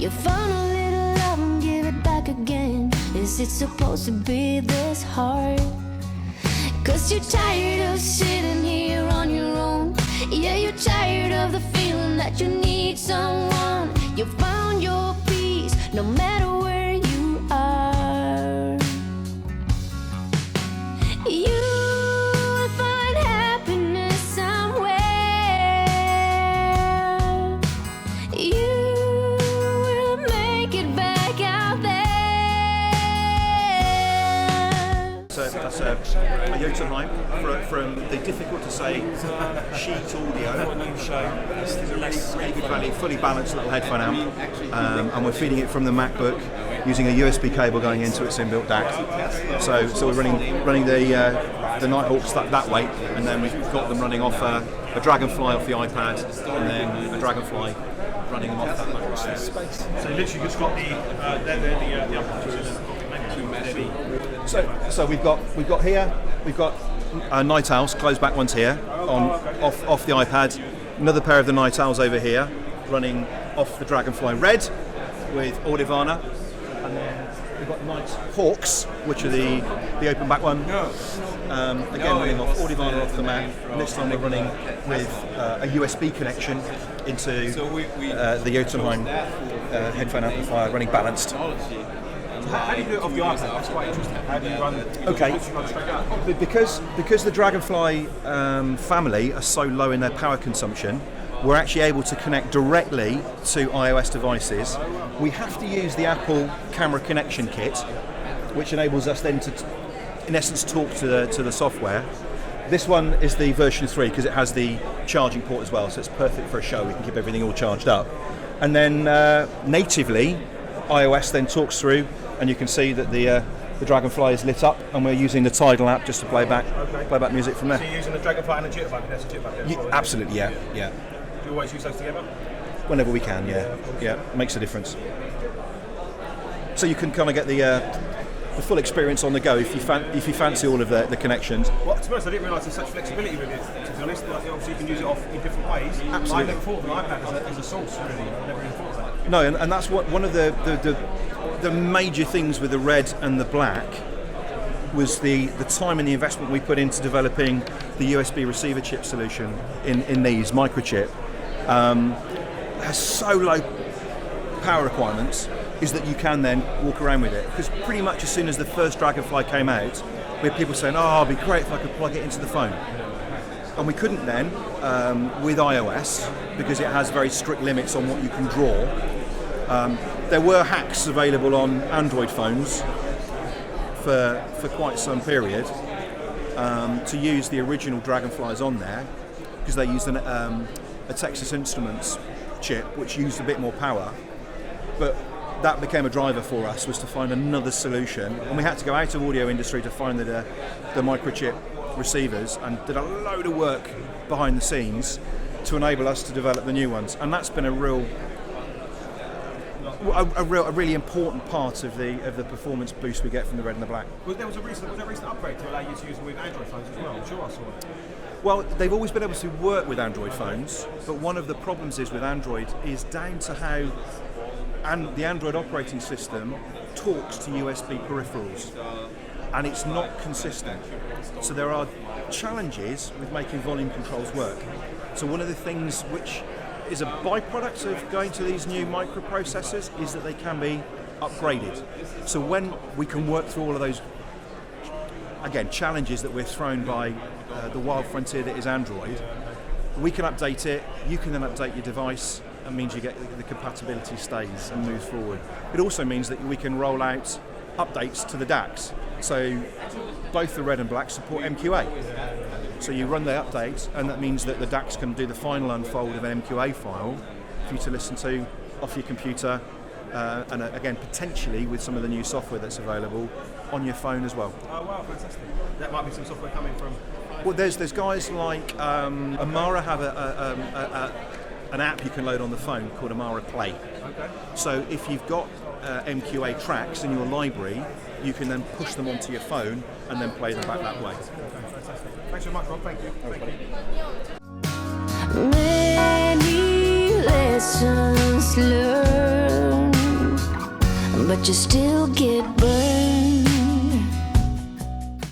You found a little love and give it back again. Is it supposed to be this hard? 'Cause you're tired of sitting here on your own. Yeah, you're tired of the feeling that you need someone. You found your peace no matter where you are. You will find happiness somewhere. You will make it back out there. So that's a Jotunheim from the difficult to say Schiit audio. This is a really good value, fully balanced little headphone amp, and we're feeding it from the MacBook using a USB cable going into its inbuilt DAC. So we're running the Nighthawks that way, and then we've got them running off a Dragonfly off the iPad, and then a Dragonfly running them off that MacBook. So literally just got the So we've got here, we've got Night Owls, closed back ones here, off the iPad. Another pair of the Night Owls over here, running off the Dragonfly Red with Audivana. And then we've got Night Hawks, which are the open back one. Again, running off Audivana off the Mac. And this time we're running with a USB connection into the Jotunheim headphone amplifier, running balanced. How do you do it off the iPad? That's quite interesting. How do you run it? Okay, because the Dragonfly family are so low in their power consumption, we're actually able to connect directly to iOS devices. We have to use the Apple camera connection kit, which enables us then to, in essence, talk to the software. This one is the version 3 because it has the charging port as well, so it's perfect for a show. We can keep everything all charged up. And then natively, iOS then talks through, and you can see that the Dragonfly is lit up, and we're using the Tidal app just to play back music from there. So you're using the Dragonfly and the Jitterbug? That's a Jitterbug. Absolutely, yeah. Do you always use those together? Whenever we can, yeah. It makes a difference. So you can kind of get the full experience on the go if you fancy all of the connections. Well, to be honest, I didn't realise there's such flexibility with it. To be honest, like, obviously you can use it off in different ways. Absolutely. I never thought of an iPad as a source, really. I never even thought of that. No, and that's one of the major things with the red and the black was the time and the investment we put into developing the USB receiver chip solution in these microchip. Has so low power requirements is that you can then walk around with it, because pretty much as soon as the first Dragonfly came out, we had people saying, oh, it'd be great if I could plug it into the phone. And we couldn't then with iOS, because it has very strict limits on what you can draw. There were hacks available on Android phones for quite some period to use the original Dragonflies on there, because they used a Texas Instruments chip which used a bit more power, but that became a driver for us, was to find another solution, and we had to go out of audio industry to find the microchip receivers, and did a load of work behind the scenes to enable us to develop the new ones, and that's been a really important part of the performance boost we get from the red and the black. Well, there was a recent upgrade to allow you to use it with Android phones as well. I'm sure I saw it. Well, they've always been able to work with Android phones, but one of the problems is with Android is down to how the Android operating system talks to USB peripherals, and it's not consistent. So there are challenges with making volume controls work. So one of the things which is a byproduct of going to these new microprocessors is that they can be upgraded. So when we can work through all of those, again, challenges that we're thrown by the wild frontier that is Android, we can update it, you can then update your device, and means you get the compatibility stays and moves forward. It also means that we can roll out updates to the DACs. So both the red and black support MQA. So you run the update, and that means that the DACs can do the final unfold of an MQA file for you to listen to off your computer, and again, potentially with some of the new software that's available on your phone as well. Oh wow, fantastic. That might be some software coming from... Well, there's guys like Amara have an app you can load on the phone called Amara Play. Okay. So if you've got MQA tracks in your library, you can then push them onto your phone and then play them back that way. Okay, fantastic. Thanks so much, Rob. Thank you. Many lessons learned. but you still get burned.